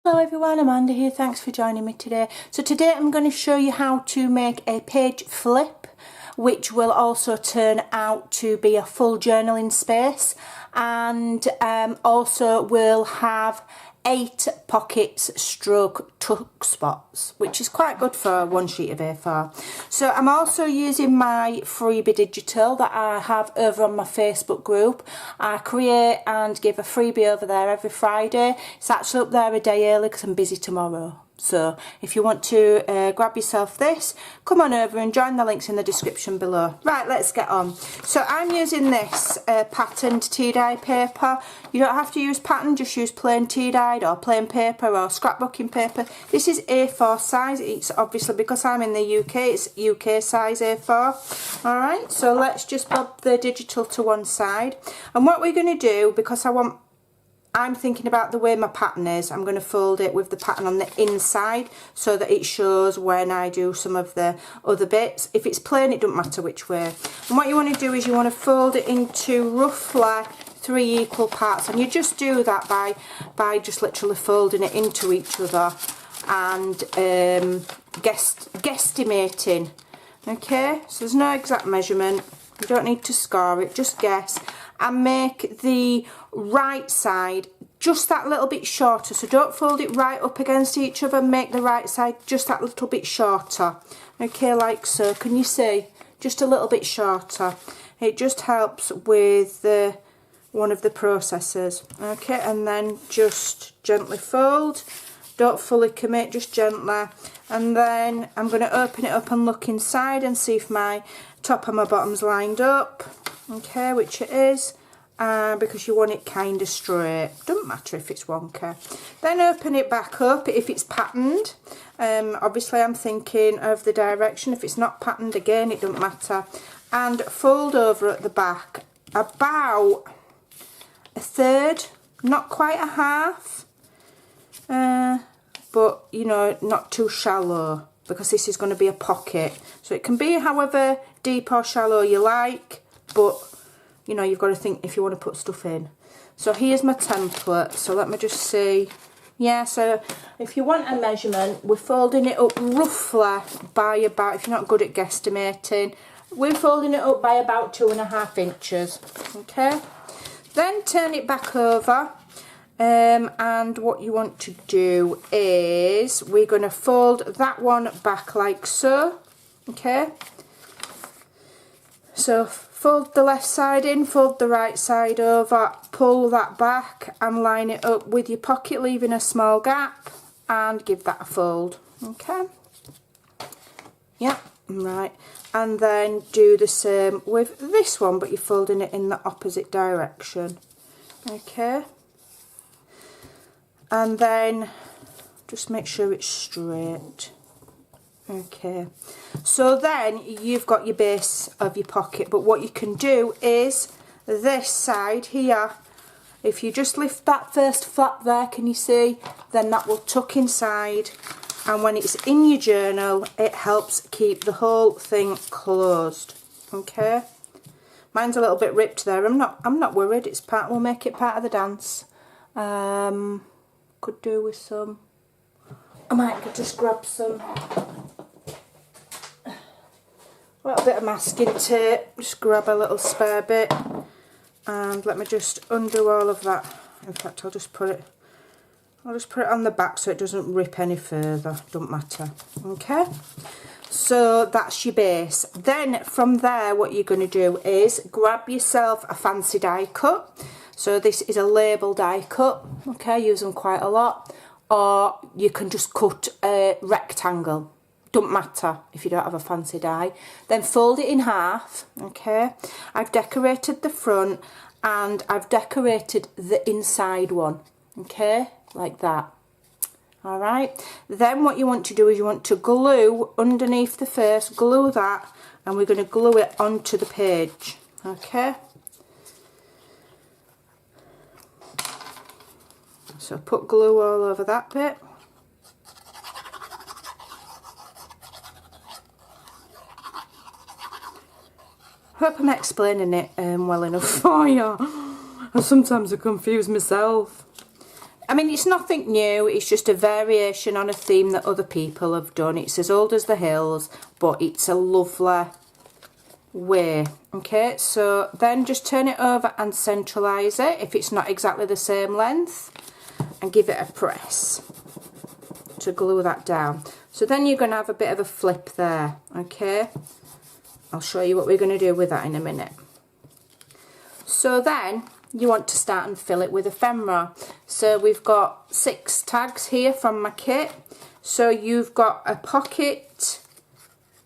Hello everyone, Amanda here, thanks for joining me today. So today I'm going to show you how to make a page flip, which will also turn out to be a full journaling space, and also will have 8 pockets stroke tuck spots, which is quite good for one sheet of A4. So I'm also using my freebie digital that I have over on my Facebook group. I create and give a freebie over there every Friday. It's actually up there a day early because I'm busy tomorrow. So if you want to grab yourself this, come on over and join the links in the description below. Right, let's get on. So I'm using this patterned tea-dye paper. You don't have to use pattern, just use plain tea-dyed or plain paper or scrapbooking paper. This is A4 size. It's obviously, because I'm in the UK, it's UK size A4. Alright, so let's just bob the digital to one side. And what we're going to do, because I'm thinking about the way my pattern is, I'm going to fold it with the pattern on the inside so that it shows when I do some of the other bits. If it's plain, it doesn't matter which way. And what you want to do is you want to fold it into roughly 3 equal parts, and you just do that by just literally folding it into each other and guesstimating. Okay, so there's no exact measurement. You don't need to score it, just guess. And make the right side just that little bit shorter, so don't fold it right up against each other. Make the right side just that little bit shorter, okay, like so. Can you see? Just a little bit shorter. It just helps with one of the processes. Okay, and then just gently fold, don't fully commit, just gently. And then I'm going to open it up and look inside and see if my top and my bottom's lined up. Okay, which it is, because you want it kind of straight. Doesn't matter if it's wonky. Then open it back up if it's patterned. Obviously I'm thinking of the direction. If it's not patterned, again, it doesn't matter. And fold over at the back about a third, not quite a half, but you know, not too shallow, because this is going to be a pocket. So it can be however deep or shallow you like, but you know, you've got to think if you want to put stuff in. So here's my template, so let me just see. Yeah, so if you want a measurement, we're folding it up roughly by about, if you're not good at guesstimating, we're folding it up by about 2.5 inches. Okay, then turn it back over, and what you want to do is we're going to fold that one back like so. Okay, so fold the left side in, fold the right side over, pull that back and line it up with your pocket, leaving a small gap, and give that a fold. Okay, yeah, right. And then do the same with this one, but you're folding it in the opposite direction. Okay, and then just make sure it's straight. Okay, so then you've got your base of your pocket, but what you can do is this side here, if you just lift that first flap there, can you see, then that will tuck inside, and when it's in your journal it helps keep the whole thing closed. Okay, mine's a little bit ripped there. I'm not worried, it's part, we'll make it part of the dance. Could do with some, I might just grab some, a little bit of masking tape, just grab a little spare bit, and let me just undo all of that. In fact, I'll just put it on the back so it doesn't rip any further, don't matter. Okay, so that's your base. Then from there what you're going to do is grab yourself a fancy die cut. So this is a label die cut, okay, I use them quite a lot, or you can just cut a rectangle. Don't matter if you don't have a fancy die. Then fold it in half. Okay, I've decorated the front and I've decorated the inside one. Okay, like that. All right, then what you want to do is you want to glue underneath the first, glue that, and we're going to glue it onto the page. Okay, so put glue all over that bit. Hope I'm explaining it well enough for you. Sometimes I confuse myself. I mean, it's nothing new, it's just a variation on a theme that other people have done. It's as old as the hills, but it's a lovely way. Okay, so then just turn it over and centralise it if it's not exactly the same length, and give it a press to glue that down. So then you're going to have a bit of a flip there. Okay, I'll show you what we're going to do with that in a minute. So then you want to start and fill it with ephemera. So we've got 6 tags here from my kit. So you've got a pocket,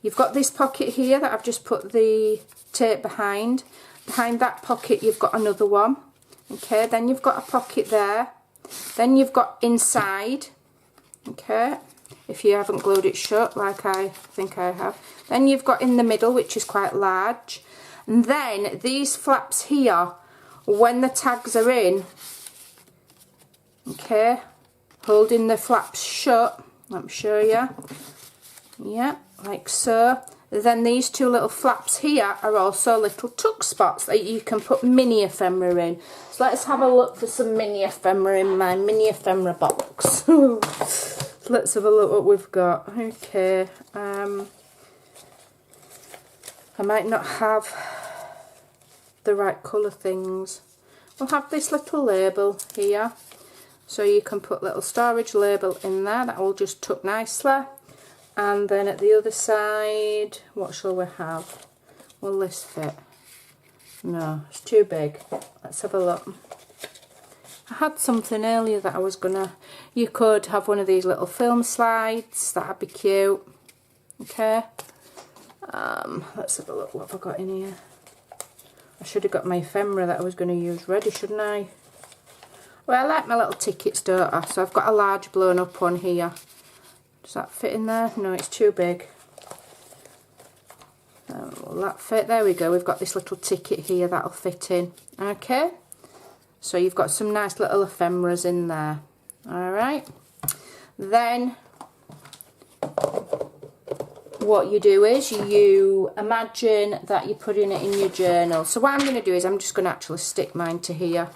you've got this pocket here that I've just put the tape behind. Behind that pocket you've got another one. Okay, then you've got a pocket there. Then you've got inside, okay, if you haven't glued it shut like I think I have. Then you've got in the middle, which is quite large. And then these flaps here, when the tags are in, okay, holding the flaps shut, let me show you, yeah, like so. Then these 2 little flaps here are also little tuck spots that you can put mini ephemera in. So let's have a look for some mini ephemera in my mini ephemera box. Let's have a look what we've got. Okay, I might not have the right colour things. We'll have this little label here, so you can put little storage label in there that will just tuck nicely. And then at the other side, what shall we have? Will this fit? No, it's too big. Let's have a look. I had something earlier that I was gonna, you could have one of these little film slides, that'd be cute. Okay, let's have a look, what have I got in here? I should have got my ephemera that I was going to use ready, shouldn't I? Well, I like my little tickets, don't I? So I've got a large blown up one here. Does that fit in there? No, it's too big. Will that fit? There we go, we've got this little ticket here that'll fit in. Okay, so you've got some nice little ephemeras in there. Alright, then what you do is you imagine that you're putting it in your journal. So what I'm going to do is I'm just going to actually stick mine to here.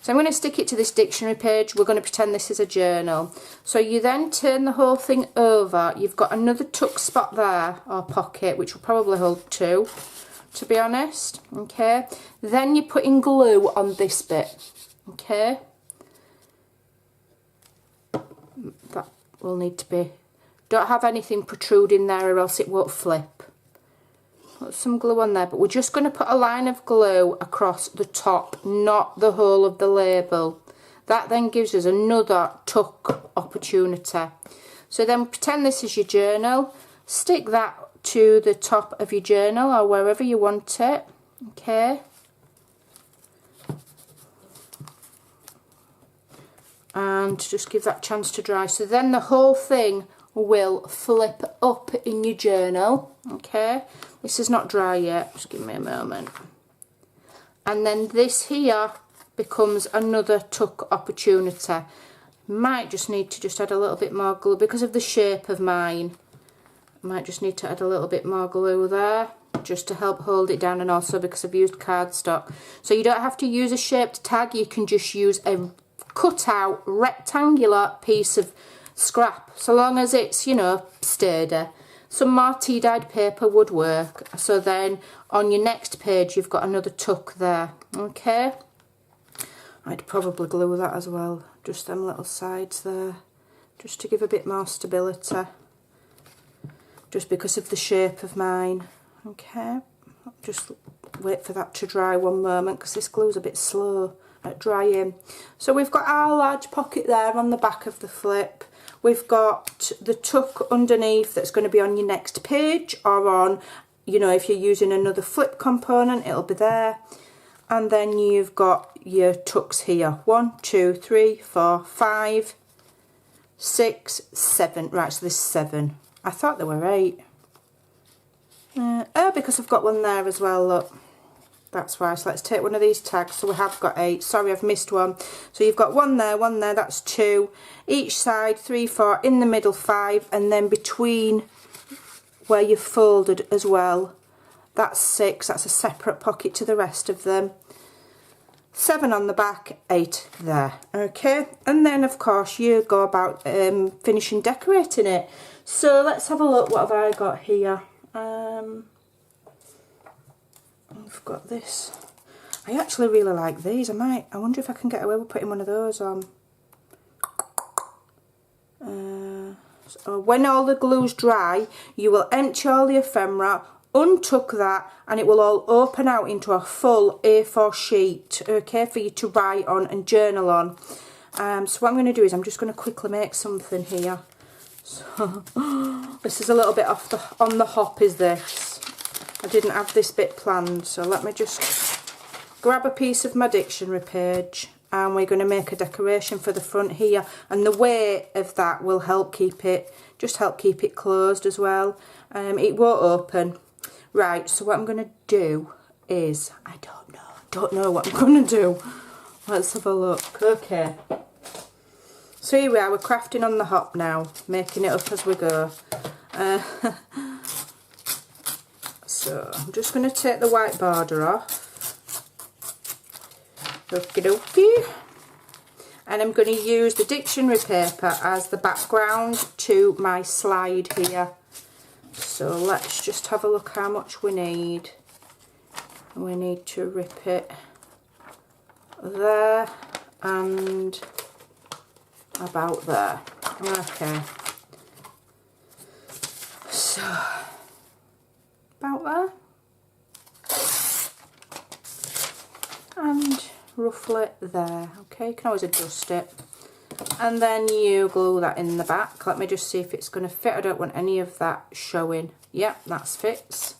So I'm going to stick it to this dictionary page. We're going to pretend this is a journal. So you then turn the whole thing over. You've got another tuck spot there, or pocket, which will probably hold 2, to be honest. Okay, then you're putting glue on this bit. Okay, that will need to be, don't have anything protruding there or else it won't flip. Put some glue on there, but we're just going to put a line of glue across the top, not the whole of the label. That then gives us another tuck opportunity. So then pretend this is your journal. Stick that to the top of your journal or wherever you want it. Okay. And just give that a chance to dry. So then the whole thing will flip up in your journal. Okay, this is not dry yet, just give me a moment. And then this here becomes another tuck opportunity. Might just need to just add a little bit more glue because of the shape of mine. Might just need to add a little bit more glue there just to help hold it down, and also because I've used cardstock. So you don't have to use a shaped tag, you can just use a cut out rectangular piece of scrap, so long as it's, you know, sturdy. Some more tea-dyed paper would work. So then on your next page you've got another tuck there. Okay, I'd probably glue that as well, just them little sides there, just to give a bit more stability, just because of the shape of mine. Okay, just wait for that to dry one moment because this glue's a bit slow at drying. So we've got our large pocket there on the back of the flip. We've got the tuck underneath that's going to be on your next page, or on, you know, if you're using another flip component, it'll be there. And then you've got your tucks here. 1, 2, 3, 4, 5, 6, 7. Right, so this is 7. I thought there were 8. Oh, because I've got one there as well, look. That's why. So let's take one of these tags. So we have got 8. Sorry, I've missed one. So you've got one there, that's 2. Each side, 3, 4. In the middle, 5. And then between where you've folded as well, that's 6. That's a separate pocket to the rest of them. 7 on the back, 8 there. Okay, and then of course you go about finishing decorating it. So let's have a look. What have I got here? I've got this. I actually really like these. I wonder if I can get away with putting one of those on. So when all the glue's dry, you will empty all the ephemera, untuck that, and it will all open out into a full A4 sheet, okay, for you to write on and journal on. So what I'm going to do is I'm just going to quickly make something here. So this is a little bit on the hop, is this. I didn't have this bit planned, so let me just grab a piece of my dictionary page, and we're going to make a decoration for the front here, and the weight of that will help keep it, closed as well. It won't open. Right, so what I'm going to do is, I don't know what I'm going to do. Let's have a look. Okay, so here we are, we're crafting on the hop now, making it up as we go. So I'm just going to take the white border off. Okie dokie. And I'm going to use the dictionary paper as the background to my slide here. So let's just have a look how much we need. We need to rip it there and about there. Okay. So about there. And roughly there. Okay, you can always adjust it. And then you glue that in the back. Let me just see if it's going to fit. I don't want any of that showing. Yep, that fits.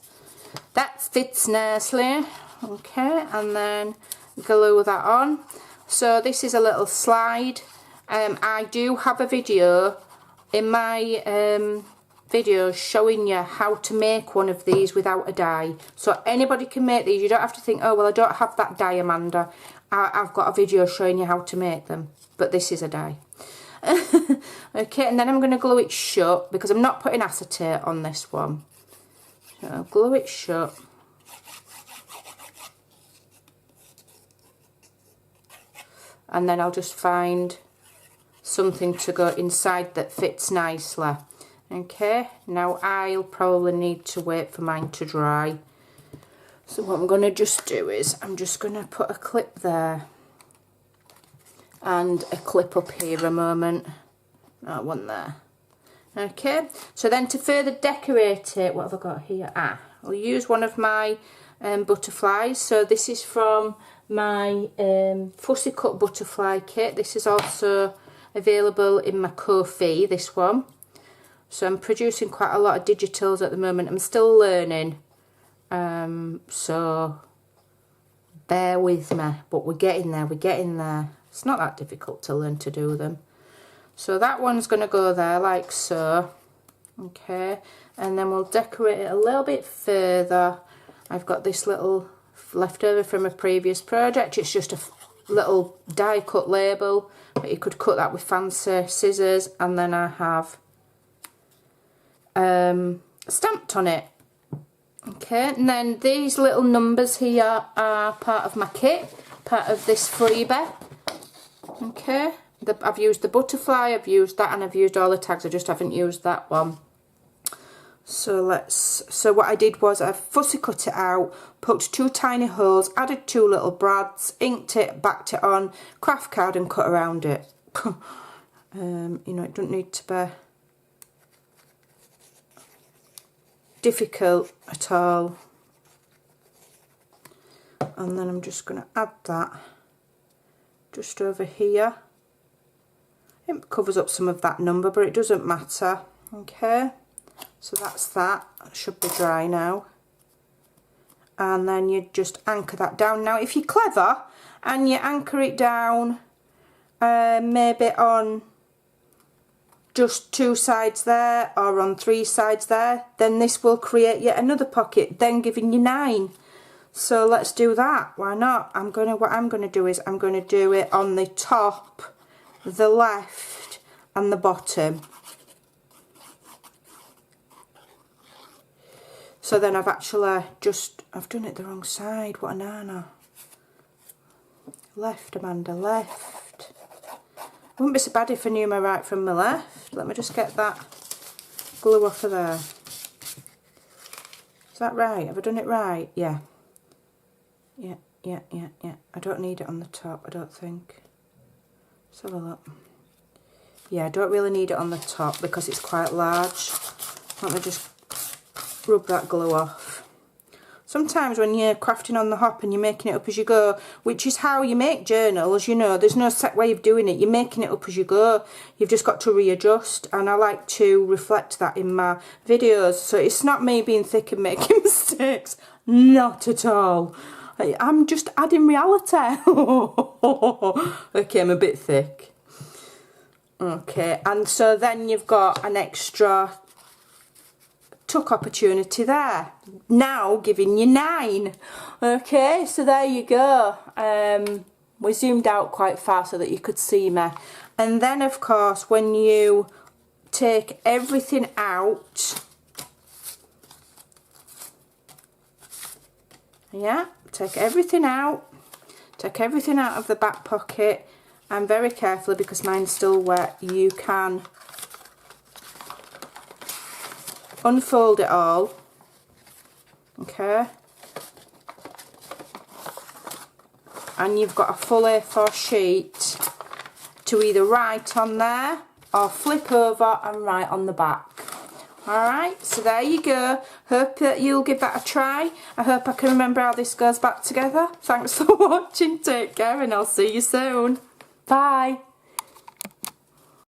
That fits nicely. Okay, and then glue that on. So this is a little slide. I do have a video in my videos showing you how to make one of these without a die. So anybody can make these. You don't have to think, oh well, I don't have that die, Amanda. I've got a video showing you how to make them, but this is a die. Okay, and then I'm going to glue it shut because I'm not putting acetate on this one. So glue it shut. And then I'll just find something to go inside that fits nicely. Okay, now I'll probably need to wait for mine to dry. So what I'm going to just do is I'm just going to put a clip there and a clip up here a moment. That one there. Okay, so then to further decorate it, what have I got here? I'll use one of my butterflies. So this is from my Fussy Cut butterfly kit. This is also available in my Ko-fi, this one. So I'm producing quite a lot of digitals at the moment. I'm still learning. So bear with me, but we're getting there, It's not that difficult to learn to do them. So that one's going to go there like so. Okay, and then we'll decorate it a little bit further. I've got this little leftover from a previous project. It's just a little die cut label, but you could cut that with fancy scissors, and then I have stamped on it. Okay, and then these little numbers here are part of my kit, part of this freebie. Okay, I've used the butterfly, I've used that, and I've used all the tags. I just haven't used that one. So what I did was I fussy cut it out, poked 2 tiny holes, added 2 little brads, inked it, backed it on, craft card, and cut around it. You know, it doesn't need to be difficult at all. And then I'm just going to add that just over here. It covers up some of that number, but it doesn't matter. Okay, so that's that. That should be dry now. And then you just anchor that down. Now if you're clever and you anchor it down maybe on just 2 sides there or on 3 sides there, then this will create yet another pocket, then giving you 9. So let's do that. Why not? What I'm gonna do is I'm gonna do it on the top, the left, and the bottom. So then I've actually I've done it the wrong side. What a nana. Left, Amanda, left. Wouldn't be so bad if I knew my right from my left. Let me just get that glue off of there. Is that right? Have I done it right? Yeah. Yeah. I don't need it on the top, I don't think. Let's have a look. Yeah, I don't really need it on the top because it's quite large. Let me just rub that glue off. Sometimes when you're crafting on the hop and you're making it up as you go, which is how you make journals, you know, there's no set way of doing it. You're making it up as you go. You've just got to readjust, and I like to reflect that in my videos. So it's not me being thick and making mistakes. Not at all. I'm just adding reality. Okay, I'm a bit thick. Okay, and so then you've got an extra tuck opportunity there. Now giving you 9. Okay, so there you go. We zoomed out quite far so that you could see me. And then of course when you take everything out, yeah, take everything out of the back pocket, and very carefully, because mine's still wet, you can unfold it all. Okay, and you've got a full A4 sheet to either write on there or flip over and write on the back. Alright, so there you go. Hope that you'll give that a try. I hope I can remember how this goes back together. Thanks for watching, take care, and I'll see you soon. Bye.